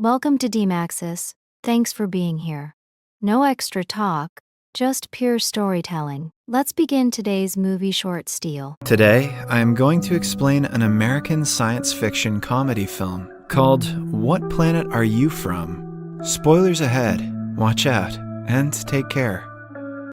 Welcome to DMAXUS. Thanks for being here. No extra talk, just pure storytelling. Let's begin today's movie short steal. Today, I am going to explain an American science fiction comedy film called What Planet Are You From? Spoilers ahead, watch out, and take care.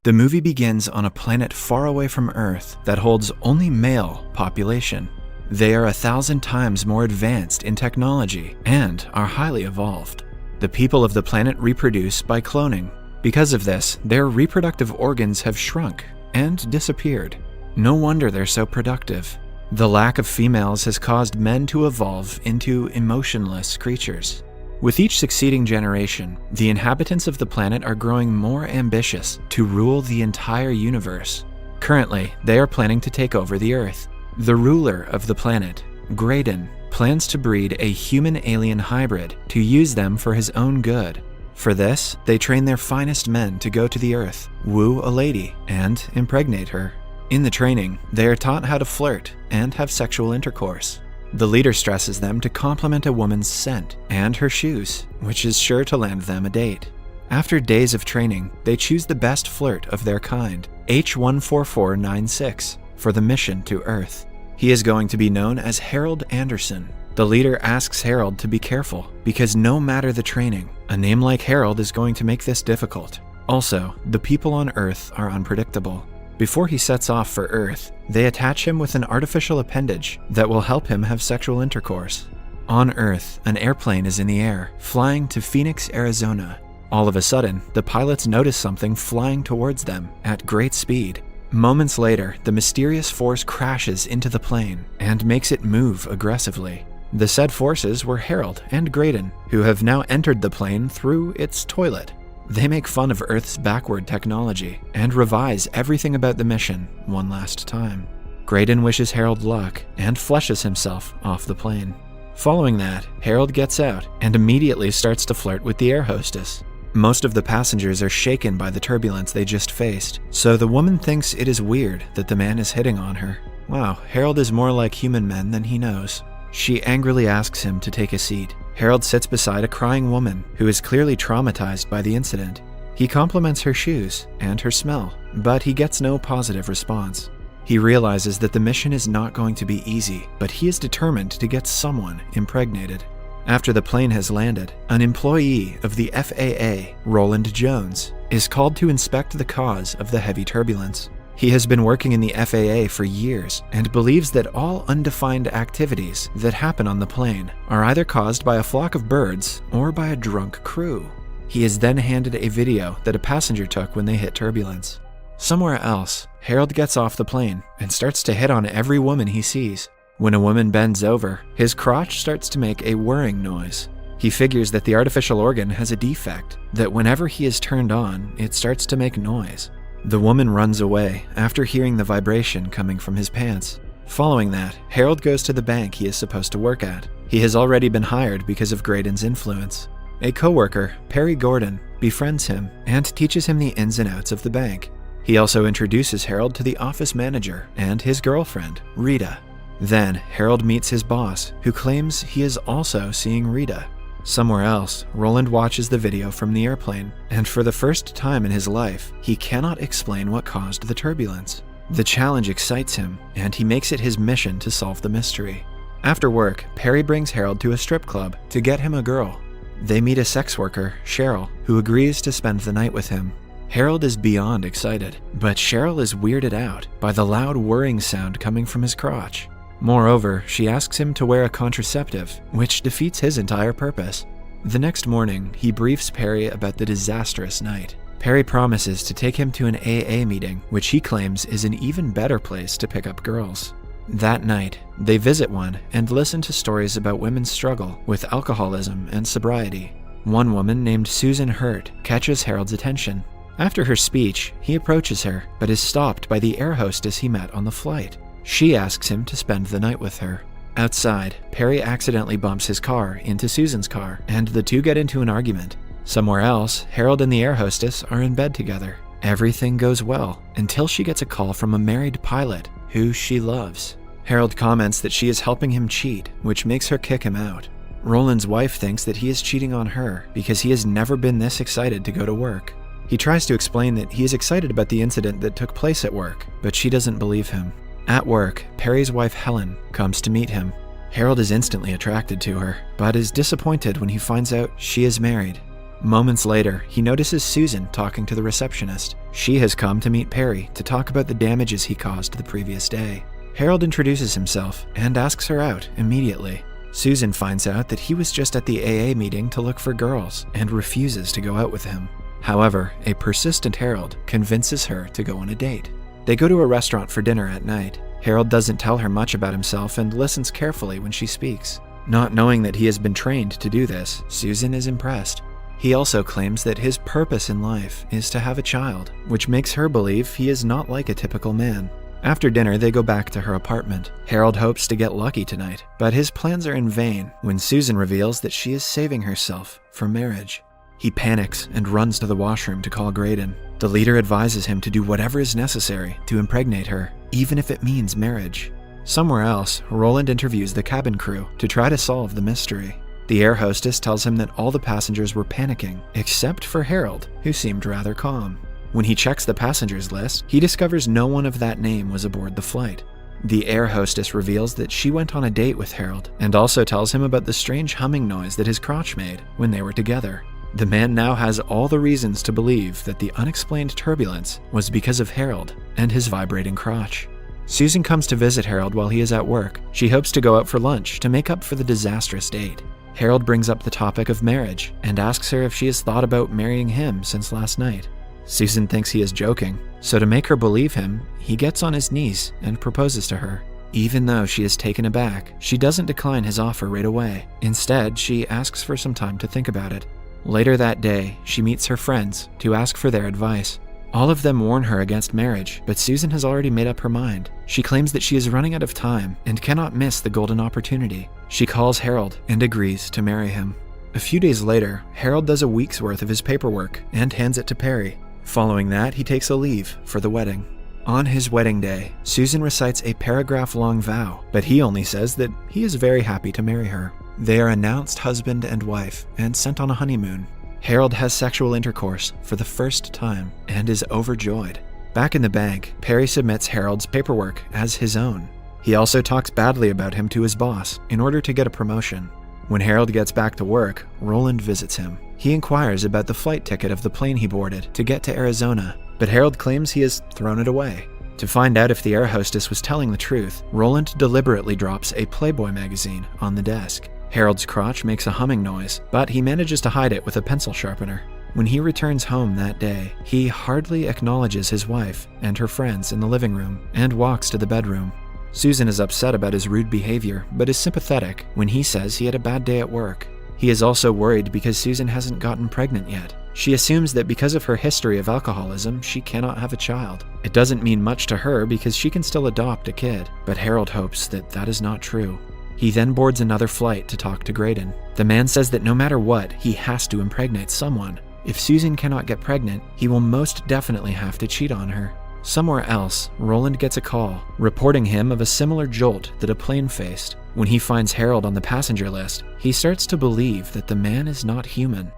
The movie begins on a planet far away from Earth that holds only male population. They are 1,000 times more advanced in technology and are highly evolved. The people of the planet reproduce by cloning. Because of this, their reproductive organs have shrunk and disappeared. No wonder they're so productive. The lack of females has caused men to evolve into emotionless creatures. With each succeeding generation, the inhabitants of the planet are growing more ambitious to rule the entire universe. Currently, they are planning to take over the Earth. The ruler of the planet, Graydon, plans to breed a human-alien hybrid to use them for his own good. For this, they train their finest men to go to the Earth, woo a lady, and impregnate her. In the training, they are taught how to flirt and have sexual intercourse. The leader stresses them to compliment a woman's scent and her shoes, which is sure to land them a date. After days of training, they choose the best flirt of their kind, H14496, for the mission to Earth. He is going to be known as Harold Anderson. The leader asks Harold to be careful because no matter the training, a name like Harold is going to make this difficult. Also, the people on Earth are unpredictable. Before he sets off for Earth, they attach him with an artificial appendage that will help him have sexual intercourse. On Earth, an airplane is in the air, flying to Phoenix, Arizona. All of a sudden, the pilots notice something flying towards them at great speed. Moments later, the mysterious force crashes into the plane and makes it move aggressively. The said forces were Harold and Graydon, who have now entered the plane through its toilet. They make fun of Earth's backward technology and revise everything about the mission one last time. Graydon wishes Harold luck and flushes himself off the plane. Following that, Harold gets out and immediately starts to flirt with the air hostess. Most of the passengers are shaken by the turbulence they just faced, so the woman thinks it is weird that the man is hitting on her. Wow, Harold is more like human men than he knows. She angrily asks him to take a seat. Harold sits beside a crying woman who is clearly traumatized by the incident. He compliments her shoes and her smell, but he gets no positive response. He realizes that the mission is not going to be easy, but he is determined to get someone impregnated. After the plane has landed, an employee of the FAA, Roland Jones, is called to inspect the cause of the heavy turbulence. He has been working in the FAA for years and believes that all undefined activities that happen on the plane are either caused by a flock of birds or by a drunk crew. He is then handed a video that a passenger took when they hit turbulence. Somewhere else, Harold gets off the plane and starts to hit on every woman he sees. When a woman bends over, his crotch starts to make a whirring noise. He figures that the artificial organ has a defect, that whenever he is turned on, it starts to make noise. The woman runs away after hearing the vibration coming from his pants. Following that, Harold goes to the bank he is supposed to work at. He has already been hired because of Graydon's influence. A coworker, Perry Gordon, befriends him and teaches him the ins and outs of the bank. He also introduces Harold to the office manager and his girlfriend, Rita. Then, Harold meets his boss, who claims he is also seeing Rita. Somewhere else, Roland watches the video from the airplane, and for the first time in his life, he cannot explain what caused the turbulence. The challenge excites him, and he makes it his mission to solve the mystery. After work, Perry brings Harold to a strip club to get him a girl. They meet a sex worker, Cheryl, who agrees to spend the night with him. Harold is beyond excited, but Cheryl is weirded out by the loud whirring sound coming from his crotch. Moreover, she asks him to wear a contraceptive, which defeats his entire purpose. The next morning, he briefs Perry about the disastrous night. Perry promises to take him to an AA meeting, which he claims is an even better place to pick up girls. That night, they visit one and listen to stories about women's struggle with alcoholism and sobriety. One woman named Susan Hurt catches Harold's attention. After her speech, he approaches her, but is stopped by the air hostess he met on the flight. She asks him to spend the night with her. Outside, Perry accidentally bumps his car into Susan's car, and the two get into an argument. Somewhere else, Harold and the air hostess are in bed together. Everything goes well, until she gets a call from a married pilot, who she loves. Harold comments that she is helping him cheat, which makes her kick him out. Roland's wife thinks that he is cheating on her because he has never been this excited to go to work. He tries to explain that he is excited about the incident that took place at work, but she doesn't believe him. At work, Perry's wife Helen comes to meet him. Harold is instantly attracted to her, but is disappointed when he finds out she is married. Moments later, he notices Susan talking to the receptionist. She has come to meet Perry to talk about the damages he caused the previous day. Harold introduces himself and asks her out immediately. Susan finds out that he was just at the AA meeting to look for girls and refuses to go out with him. However, a persistent Harold convinces her to go on a date. They go to a restaurant for dinner at night. Harold doesn't tell her much about himself and listens carefully when she speaks. Not knowing that he has been trained to do this, Susan is impressed. He also claims that his purpose in life is to have a child, which makes her believe he is not like a typical man. After dinner, they go back to her apartment. Harold hopes to get lucky tonight, but his plans are in vain when Susan reveals that she is saving herself for marriage. He panics and runs to the washroom to call Graydon. The leader advises him to do whatever is necessary to impregnate her, even if it means marriage. Somewhere else, Roland interviews the cabin crew to try to solve the mystery. The air hostess tells him that all the passengers were panicking, except for Harold, who seemed rather calm. When he checks the passengers list, he discovers no one of that name was aboard the flight. The air hostess reveals that she went on a date with Harold, and also tells him about the strange humming noise that his crotch made when they were together. The man now has all the reasons to believe that the unexplained turbulence was because of Harold and his vibrating crotch. Susan comes to visit Harold while he is at work. She hopes to go out for lunch to make up for the disastrous date. Harold brings up the topic of marriage and asks her if she has thought about marrying him since last night. Susan thinks he is joking, so to make her believe him, he gets on his knees and proposes to her. Even though she is taken aback, she doesn't decline his offer right away. Instead, she asks for some time to think about it. Later that day, she meets her friends to ask for their advice. All of them warn her against marriage, but Susan has already made up her mind. She claims that she is running out of time and cannot miss the golden opportunity. She calls Harold and agrees to marry him. A few days later, Harold does a week's worth of his paperwork and hands it to Perry. Following that, he takes a leave for the wedding. On his wedding day, Susan recites a paragraph-long vow, but he only says that he is very happy to marry her. They are announced husband and wife and sent on a honeymoon. Harold has sexual intercourse for the first time and is overjoyed. Back in the bank, Perry submits Harold's paperwork as his own. He also talks badly about him to his boss in order to get a promotion. When Harold gets back to work, Roland visits him. He inquires about the flight ticket of the plane he boarded to get to Arizona, but Harold claims he has thrown it away. To find out if the air hostess was telling the truth, Roland deliberately drops a Playboy magazine on the desk. Harold's crotch makes a humming noise, but he manages to hide it with a pencil sharpener. When he returns home that day, he hardly acknowledges his wife and her friends in the living room and walks to the bedroom. Susan is upset about his rude behavior, but is sympathetic when he says he had a bad day at work. He is also worried because Susan hasn't gotten pregnant yet. She assumes that because of her history of alcoholism, she cannot have a child. It doesn't mean much to her because she can still adopt a kid, but Harold hopes that that is not true. He then boards another flight to talk to Graydon. The man says that no matter what, he has to impregnate someone. If Susan cannot get pregnant, he will most definitely have to cheat on her. Somewhere else, Roland gets a call, reporting him of a similar jolt that a plane faced. When he finds Harold on the passenger list, he starts to believe that the man is not human.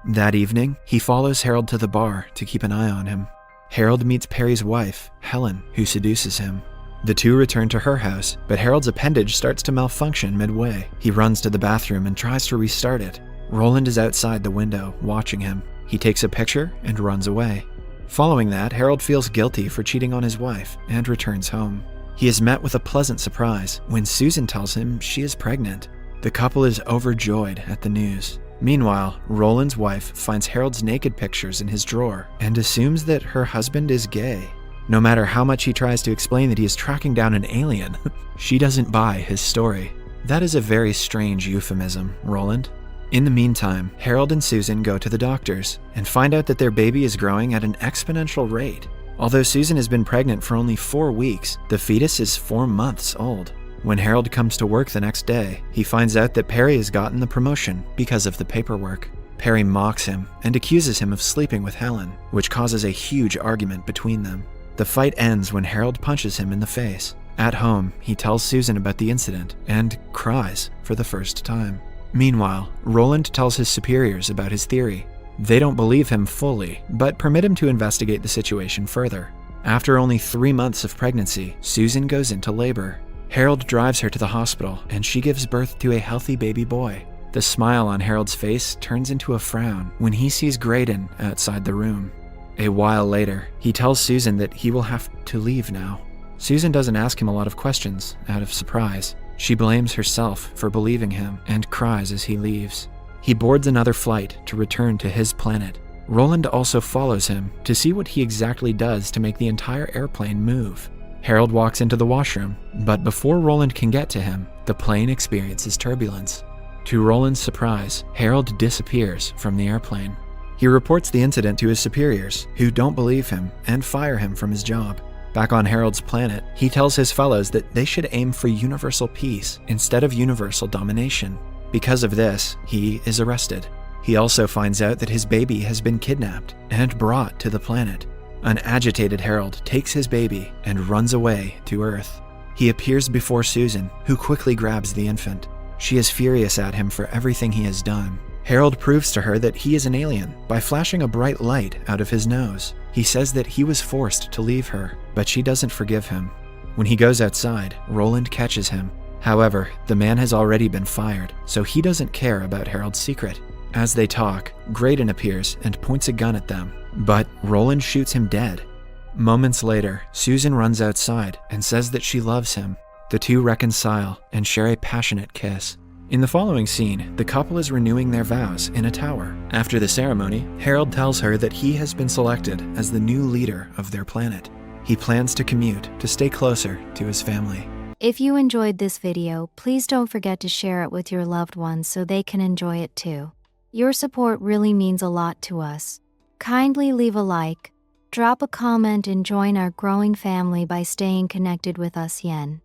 That evening, he follows Harold to the bar to keep an eye on him. Harold meets Perry's wife, Helen, who seduces him. The two return to her house, but Harold's appendage starts to malfunction midway. He runs to the bathroom and tries to restart it. Roland is outside the window, watching him. He takes a picture and runs away. Following that, Harold feels guilty for cheating on his wife and returns home. He is met with a pleasant surprise when Susan tells him she is pregnant. The couple is overjoyed at the news. Meanwhile, Roland's wife finds Harold's naked pictures in his drawer and assumes that her husband is gay. No matter how much he tries to explain that he is tracking down an alien, she doesn't buy his story. That is a very strange euphemism, Roland. In the meantime, Harold and Susan go to the doctors and find out that their baby is growing at an exponential rate. Although Susan has been pregnant for only 4 weeks, the fetus is 4 months old. When Harold comes to work the next day, he finds out that Perry has gotten the promotion because of the paperwork. Perry mocks him and accuses him of sleeping with Helen, which causes a huge argument between them. The fight ends when Harold punches him in the face. At home, he tells Susan about the incident and cries for the first time. Meanwhile, Roland tells his superiors about his theory. They don't believe him fully, but permit him to investigate the situation further. After only 3 months of pregnancy, Susan goes into labor. Harold drives her to the hospital, and she gives birth to a healthy baby boy. The smile on Harold's face turns into a frown when he sees Graydon outside the room. A while later, he tells Susan that he will have to leave now. Susan doesn't ask him a lot of questions out of surprise. She blames herself for believing him and cries as he leaves. He boards another flight to return to his planet. Roland also follows him to see what he exactly does to make the entire airplane move. Harold walks into the washroom, but before Roland can get to him, the plane experiences turbulence. To Roland's surprise, Harold disappears from the airplane. He reports the incident to his superiors, who don't believe him and fire him from his job. Back on Harold's planet, he tells his fellows that they should aim for universal peace instead of universal domination. Because of this, he is arrested. He also finds out that his baby has been kidnapped and brought to the planet. An agitated Harold takes his baby and runs away to Earth. He appears before Susan, who quickly grabs the infant. She is furious at him for everything he has done. Harold proves to her that he is an alien by flashing a bright light out of his nose. He says that he was forced to leave her, but she doesn't forgive him. When he goes outside, Roland catches him. However, the man has already been fired, so he doesn't care about Harold's secret. As they talk, Graydon appears and points a gun at them, but Roland shoots him dead. Moments later, Susan runs outside and says that she loves him. The two reconcile and share a passionate kiss. In the following scene, the couple is renewing their vows in a tower. After the ceremony, Harold tells her that he has been selected as the new leader of their planet. He plans to commute to stay closer to his family. If you enjoyed this video, please don't forget to share it with your loved ones so they can enjoy it too. Your support really means a lot to us. Kindly leave a like, drop a comment and join our growing family by staying connected with us yen.